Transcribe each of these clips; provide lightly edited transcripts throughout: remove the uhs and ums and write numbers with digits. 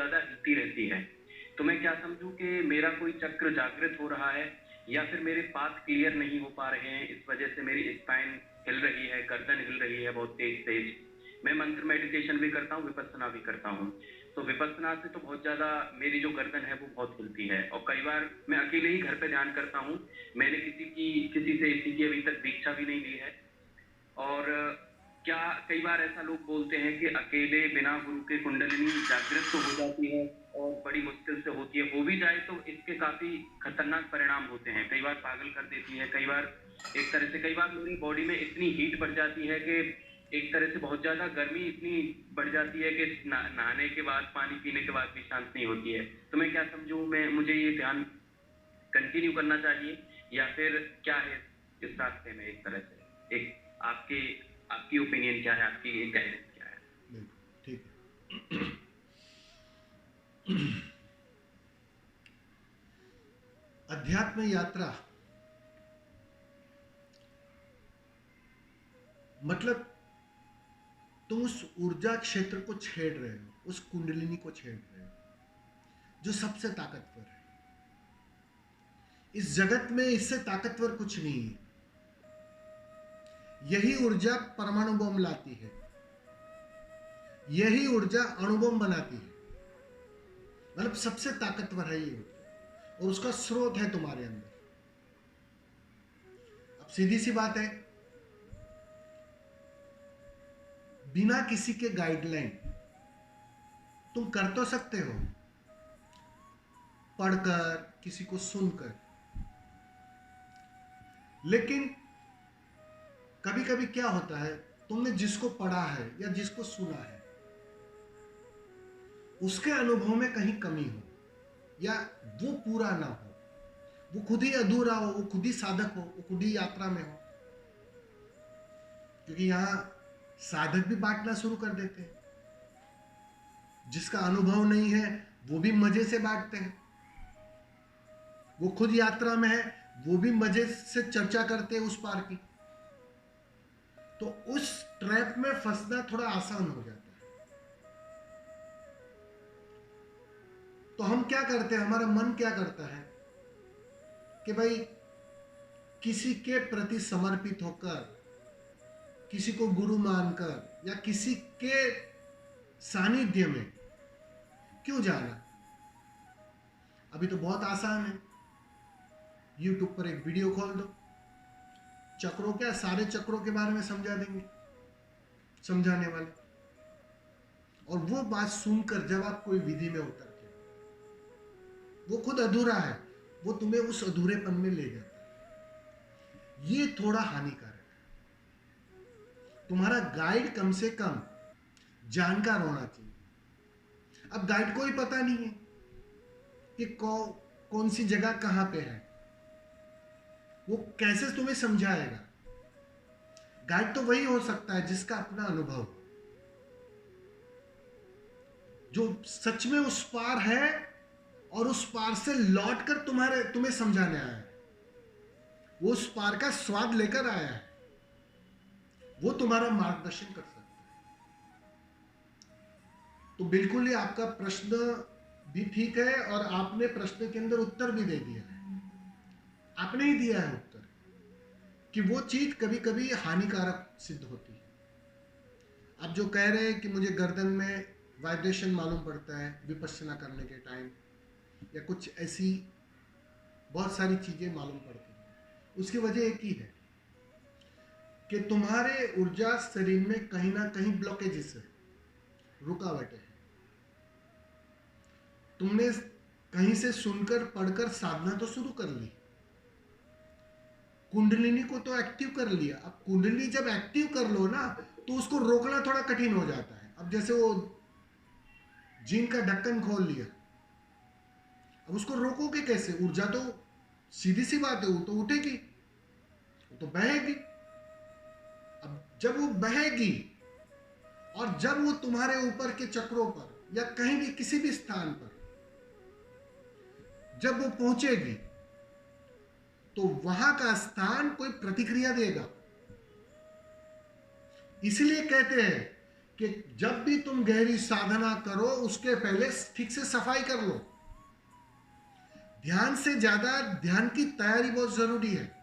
ज्यादा हिलती रहती है। तो मैं क्या समझूं कि मेरा कोई चक्र जागृत हो रहा है या फिर मेरे पाथ क्लियर नहीं हो पा रहे हैं, इस वजह से मेरी स्पाइन हिल रही है, गर्दन हिल रही है बहुत तेज तेज। मैं मंत्र मेडिटेशन भी करता हूँ, विपස්සना भी करता हूँ। तो विपස්සना से तो बहुत ज्यादा मेरी जो गर्दन है वो बहुत हिलती है, और कई बार मैं अकेले ही घर पे ध्यान करता हूँ। मैंने किसी से इसी की अभी तक दीक्षा भी नहीं ली है। और क्या कई बार ऐसा लोग बोलते हैं कि अकेले बिना गुरु के कुंडलिनी जागृत तो हो जाती है और बड़ी मुश्किल से होती है, हो भी जाए तो इसके काफी खतरनाक परिणाम होते हैं, कई बार पागल कर देती है, कई बार एक तरह से, कई बार मेरी बॉडी में इतनी हीट बढ़ जाती है कि एक तरह से बहुत ज्यादा गर्मी इतनी बढ़ जाती है कि नहाने के बाद, पानी पीने के बाद भी शांत नहीं होती है। तो मैं क्या समझूं, मैं मुझे ये ध्यान कंटिन्यू करना चाहिए या फिर क्या है इस रास्ते में, एक तरह से एक आपके आपकी ओपिनियन क्या है, आपकी एक गाइडेंस क्या है? बिल्कुल ठीक है। अध्यात्म यात्रा मतलब तुम उस ऊर्जा क्षेत्र को छेड़ रहे हो, उस कुंडलिनी को छेड़ रहे हो जो सबसे ताकतवर है। इस जगत में इससे ताकतवर कुछ नहीं है। यही ऊर्जा परमाणु बम लाती है, यही ऊर्जा अणुबम बनाती है। मतलब सबसे ताकतवर है ये ऊर्जा, और उसका स्रोत है तुम्हारे अंदर। अब सीधी सी बात है, बिना किसी के गाइडलाइन तुम कर तो सकते हो, पढ़कर, किसी को सुनकर, लेकिन कभी कभी क्या होता है, तुमने जिसको पढ़ा है या जिसको सुना है उसके अनुभव में कहीं कमी हो या वो पूरा ना हो, वो खुद ही अधूरा हो, वो खुद ही साधक हो, वो खुद ही यात्रा में हो। क्योंकि यहां साधक भी बांटना शुरू कर देते हैं, जिसका अनुभव नहीं है वो भी मजे से बांटते हैं, वो खुद यात्रा में है वो भी मजे से चर्चा करते हैं उस पार की। तो उस ट्रैप में फंसना थोड़ा आसान हो जाता है। तो हम क्या करते हैं, हमारा मन क्या करता है कि भाई किसी के प्रति समर्पित होकर, किसी को गुरु मानकर या किसी के सानिध्य में क्यों जाना। अभी तो बहुत आसान है, YouTube पर एक वीडियो खोल दो, चक्रों, क्या सारे चक्रों के बारे में समझा देंगे समझाने वाले, और वो बात सुनकर जब आप कोई विधि में उतर के, वो खुद अधूरा है, वो तुम्हें उस अधूरेपन में ले जाता है। ये थोड़ा हानिकारक है। तुम्हारा गाइड कम से कम जानकार होना चाहिए। अब गाइड को ही पता नहीं है कि कौन सी जगह कहां पे है, वो कैसे तुम्हें समझाएगा। गाइड तो वही हो सकता है जिसका अपना अनुभव, जो सच में उस पार है और उस पार से लौटकर तुम्हें समझाने आया है, वो उस पार का स्वाद लेकर आया है, वो तुम्हारा मार्गदर्शन कर सकता है। तो बिल्कुल ही आपका प्रश्न भी ठीक है, और आपने प्रश्न के अंदर उत्तर भी दे दिया है। आपने ही दिया है उत्तर कि वो चीज कभी कभी हानिकारक सिद्ध होती है। आप जो कह रहे हैं कि मुझे गर्दन में वाइब्रेशन मालूम पड़ता है विपश्यना करने के टाइम, या कुछ ऐसी बहुत सारी चीजें मालूम पड़ती हैं, उसकी वजह एक ही है कि तुम्हारे ऊर्जा शरीर में कहीं ना कहीं ब्लॉकेजेस है, रुकावटें हैं। तुमने कहीं से सुनकर पढ़कर साधना तो शुरू कर ली, कुंडलिनी को तो एक्टिव कर लिया। अब कुंडलिनी जब एक्टिव कर लो ना, तो उसको रोकना थोड़ा कठिन हो जाता है। अब जैसे वो जिन का ढक्कन खोल लिया, अब उसको रोकोगे कैसे? ऊर्जा तो सीधी सी बात है, वो तो उठेगी, वो तो बहेगी। अब जब वो बहेगी और जब वो तुम्हारे ऊपर के चक्रों पर या कहीं भी किसी भी स्थान पर जब वो पहुंचेगी, तो वहां का स्थान कोई प्रतिक्रिया देगा। इसलिए कहते हैं कि जब भी तुम गहरी साधना करो उसके पहले ठीक से सफाई कर लो। ध्यान से ज्यादा ध्यान की तैयारी बहुत जरूरी है।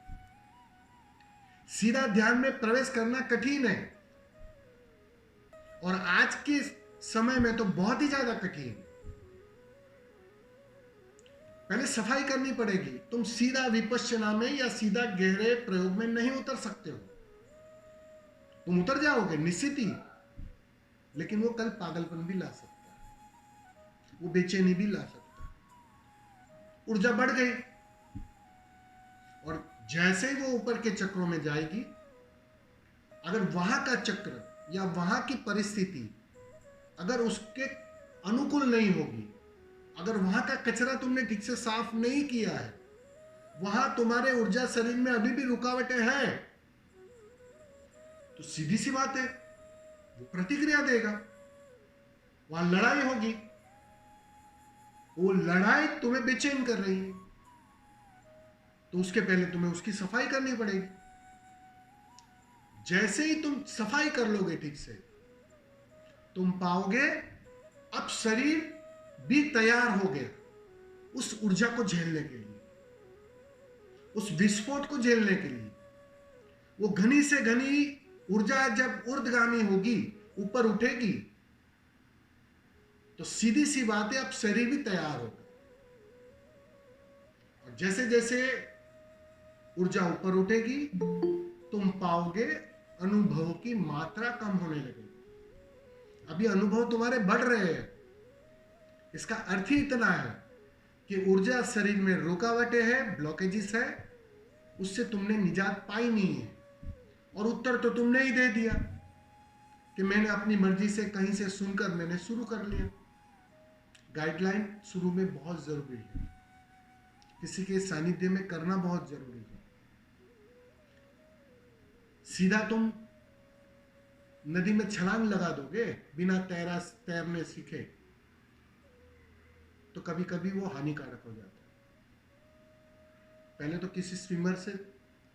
सीधा ध्यान में प्रवेश करना कठिन है, और आज के समय में तो बहुत ही ज्यादा कठिन। पहले सफाई करनी पड़ेगी। तुम सीधा विपश्यना में या सीधा गहरे प्रयोग में नहीं उतर सकते हो। तुम उतर जाओगे निश्चित ही, लेकिन वो कल पागलपन भी ला सकता है, वो बेचैनी भी ला सकता है। ऊर्जा बढ़ गई, और जैसे ही वो ऊपर के चक्रों में जाएगी, अगर वहां का चक्र या वहां की परिस्थिति अगर उसके अनुकूल नहीं होगी, अगर वहां का कचरा तुमने ठीक से साफ नहीं किया है, वहां तुम्हारे ऊर्जा शरीर में अभी भी रुकावटें हैं, तो सीधी सी बात है वो प्रतिक्रिया देगा, वहां लड़ाई होगी। वो लड़ाई तुम्हें बेचैन कर रही है, तो उसके पहले तुम्हें उसकी सफाई करनी पड़ेगी। जैसे ही तुम सफाई कर लोगे ठीक से, तुम पाओगे अब शरीर भी तैयार हो गया उस ऊर्जा को झेलने के लिए, उस विस्फोट को झेलने के लिए। वो घनी से घनी ऊर्जा जब ऊर्ध्वगामी होगी, ऊपर उठेगी, तो सीधी सी बात है अब शरीर भी तैयार होगा। और जैसे जैसे ऊर्जा ऊपर उठेगी, तुम पाओगे अनुभव की मात्रा कम होने लगेगी। अभी अनुभव तुम्हारे बढ़ रहे हैं। इसका अर्थ ही इतना है कि ऊर्जा शरीर में रुकावटें है, ब्लॉकेजेस है, उससे तुमने निजात पाई नहीं है। और उत्तर तो तुमने ही दे दिया कि मैंने अपनी मर्जी से कहीं से सुनकर मैंने शुरू कर लिया। गाइडलाइन शुरू में बहुत जरूरी है, किसी के सानिध्य में करना बहुत जरूरी है। सीधा तुम नदी में छलांग लगा दोगे बिना तैरने सीखे, तो कभी कभी वो हानिकारक हो जाता है। पहले तो किसी स्विमर से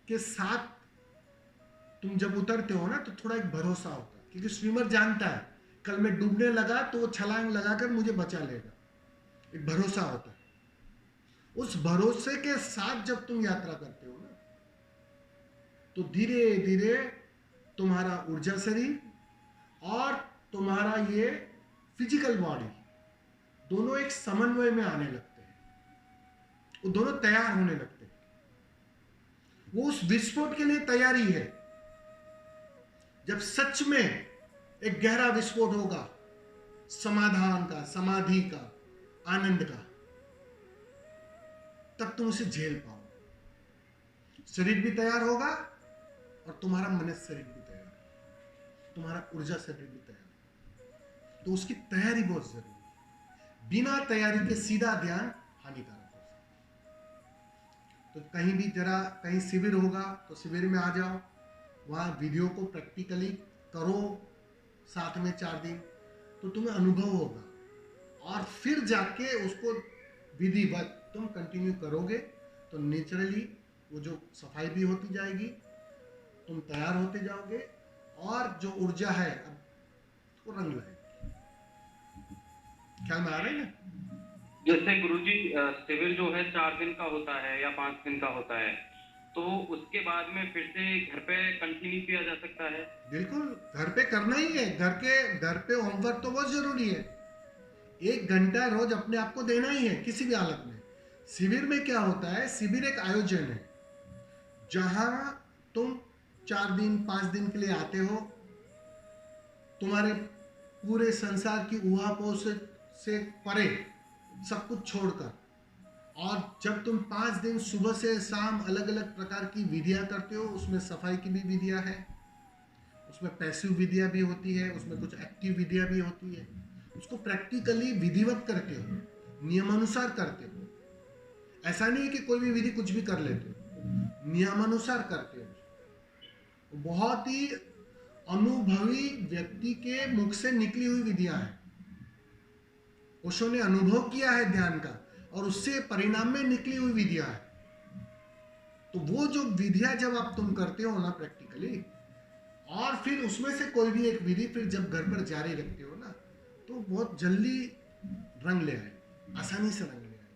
के साथ तुम जब उतरते हो ना, तो थोड़ा एक भरोसा होता है, क्योंकि स्विमर जानता है कल मैं डूबने लगा तो वो छलांग लगाकर मुझे बचा लेगा। एक भरोसा होता है। उस भरोसे के साथ जब तुम यात्रा करते हो ना, तो धीरे धीरे तुम्हारा ऊर्जा शरीर और तुम्हारा ये फिजिकल बॉडी दोनों एक समन्वय में आने लगते हैं, वो दोनों तैयार होने लगते हैं। वो उस विस्फोट के लिए तैयारी है। जब सच में एक गहरा विस्फोट होगा, समाधान का, समाधि का, आनंद का, तब तुम उसे झेल पाओगे। शरीर भी तैयार होगा और तुम्हारा मन शरीर भी तैयार है, तुम्हारा ऊर्जा शरीर भी तैयार है। तो उसकी तैयारी बहुत जरूरी है। बिना तैयारी के सीधा ध्यान हानिकारक हो सकता है। तो कहीं भी जरा कहीं शिविर होगा तो शिविर में आ जाओ, वहाँ वीडियो को प्रैक्टिकली करो साथ में 4 दिन, तो तुम्हें अनुभव होगा। और फिर जाके उसको विधिवत तुम कंटिन्यू करोगे तो नेचुरली वो जो सफाई भी होती जाएगी, तुम तैयार होते जाओगे, और जो ऊर्जा है अब वो रंग लाएगी। ख्याल में आ रहा है ना? जैसे गुरुजी शिविर जो है 4 दिन का होता है या 5 दिन का होता है, तो उसके बाद में फिर से घर पे कंटिन्यू किया जा सकता है? बिल्कुल, घर पे करना ही है। घर पे होमवर्क तो बहुत जरूरी है। 1 घंटा रोज अपने आप को देना ही है किसी भी हालत में। शिविर में क्या होता है, शिविर एक आयोजन है जहां तुम 4 दिन 5 दिन के लिए आते हो, तुम्हारे पूरे संसार की उहापोह से परे सब कुछ छोड़कर। और जब तुम 5 दिन सुबह से शाम अलग अलग प्रकार की विधियां करते हो, उसमें सफाई की भी विधियां है, उसमें पैसिव विधियां भी होती है, उसमें कुछ एक्टिव विधियां भी होती है। उसको प्रैक्टिकली विधिवत करते हो, नियमानुसार करते हो। ऐसा नहीं है कि कोई भी विधि कुछ भी कर लेते हो, नियमानुसार करते हो। बहुत ही अनुभवी व्यक्ति के मुख से निकली हुई विधियां हैं। ओशो ने अनुभव किया है ध्यान का, और उससे परिणाम में निकली हुई विधियां हैं। तो वो जो विधियां जब आप तुम करते हो ना प्रैक्टिकली, और फिर उसमें से कोई भी एक विधि फिर जब घर पर जारी रखते हो ना, तो बहुत जल्दी रंग ले आए, आसानी से रंग ले आए।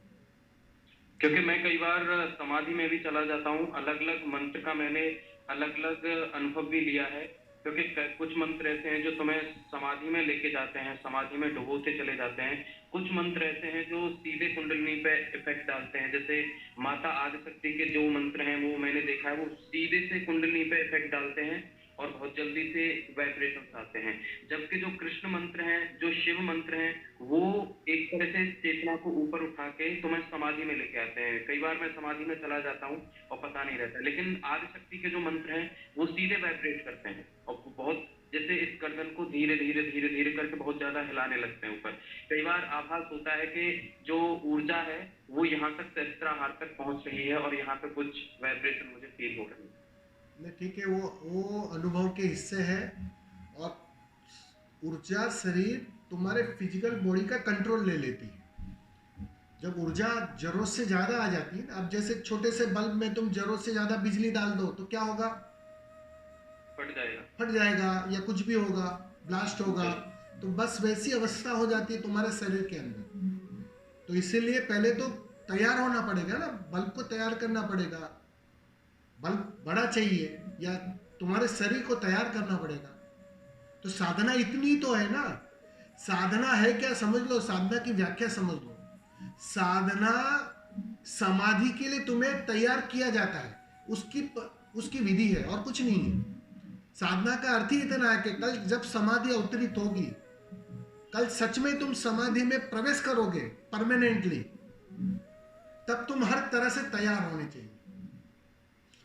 क्योंकि मैं कई बार समाधि में भी चला जाता हूँ, अलग अलग मंत्र का मैंने अलग अलग अनुभव भी लिया है। क्योंकि कुछ मंत्र ऐसे हैं जो तुम्हें समाधि में लेके जाते हैं, समाधि में डुबोते चले जाते हैं। कुछ मंत्र ऐसे हैं जो सीधे कुंडलिनी पे इफेक्ट डालते हैं। जैसे माता आदिशक्ति के जो मंत्र हैं वो मैंने देखा है, वो सीधे से कुंडलिनी पे इफेक्ट डालते हैं और बहुत जल्दी से वाइब्रेशंस आते हैं। जबकि जो कृष्ण मंत्र हैं, जो शिव मंत्र हैं, वो एक तरह से चेतना को ऊपर उठा के तुम्हें समाधि में लेके आते हैं। कई बार मैं समाधि में चला जाता हूँ और पता नहीं रहता, लेकिन आदिशक्ति के जो मंत्र हैं वो सीधे वाइब्रेट करते हैं और वो बहुत जैसे इस गर्दन को धीरे धीरे धीरे धीरे करके बहुत ज्यादा हिलाने लगते हैं ऊपर। कई बार आभास होता है कि जो ऊर्जा है वो यहाँ तक सहस्त्राहार तक पहुंच रही है और यहाँ पे कुछ वाइब्रेशन मुझे फील हो रही है। नहीं, ठीक है, वो अनुभव के हिस्से है। और ऊर्जा शरीर तुम्हारे फिजिकल बॉडी का कंट्रोल ले लेती है। जब ऊर्जा जरूरत से ज्यादा आ जाती है, अब जैसे छोटे से बल्ब में तुम जरूरत से ज्यादा बिजली डाल दो तो क्या होगा? फट जाएगा या कुछ भी होगा, ब्लास्ट होगा। तो बस वैसी अवस्था हो जाती है तुम्हारे शरीर के अंदर। तो इसीलिए पहले तो तैयार होना पड़ेगा ना, बल्ब को तैयार करना पड़ेगा। बल्ब बड़ा चाहिए या तुम्हारे शरीर को तैयार करना पड़ेगा। तो साधना इतनी तो है ना। साधना है क्या, समझ लो, साधना की व्याख्या समझ लो। साधना समाधि के लिए तुम्हें तैयार किया जाता है, उसकी विधि है और कुछ नहीं है। साधना का अर्थ ही इतना है कि कल जब समाधि अवतरित होगी, कल सच में तुम समाधि में प्रवेश करोगे परमानेंटली, तब तुम हर तरह से तैयार होने चाहिए।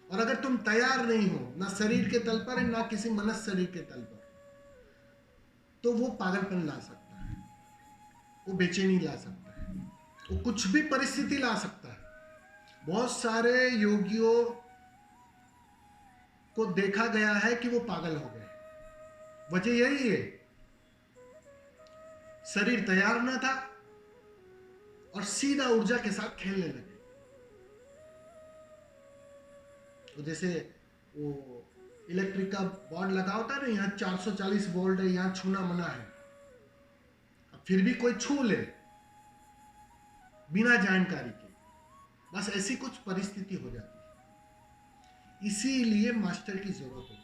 और अगर तुम तैयार नहीं हो, ना शरीर के तल पर है ना किसी मनस शरीर के तल पर, तो वो पागलपन ला सकता है, वो बेचैनी ला सकता है, वो कुछ भी परिस्थिति ला सकता है। बहुत सारे योगियों को देखा गया है कि वो पागल हो गए। वजह यही है, शरीर तैयार ना था और सीधा ऊर्जा के साथ खेलने लगे। तो जैसे वो इलेक्ट्रिक का बोर्ड लगा होता है ना, यहाँ 440 वोल्ट है, यहाँ छूना मना है, अब फिर भी कोई छू ले बिना जानकारी के, बस ऐसी कुछ परिस्थिति हो जाती है। इसीलिए मास्टर की जरूरत होती है।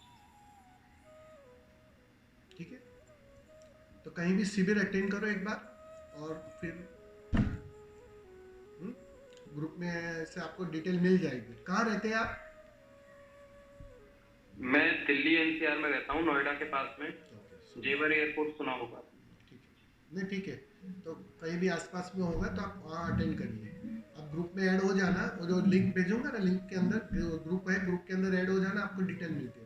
ठीक है, तो कहीं भी शिविर अटेंड करो एक बार और फिर ग्रुप में से आपको डिटेल मिल जाएगी। कहाँ रहते हैं आप? मैं दिल्ली एनसीआर में रहता हूँ, नोएडा के पास में। जेवर एयरपोर्ट सुना होगा? ठीक है, नहीं ठीक है, तो कहीं भी आसपास में होगा तो आप वहाँ अटेंड करिए। आप ग्रुप में ऐड हो जाना, और जो लिंक भेजूंगा ना, लिंक के अंदर जो ग्रुप है, ग्रुप के अंदर ऐड हो जाना, आपको डिटेल मिलती है।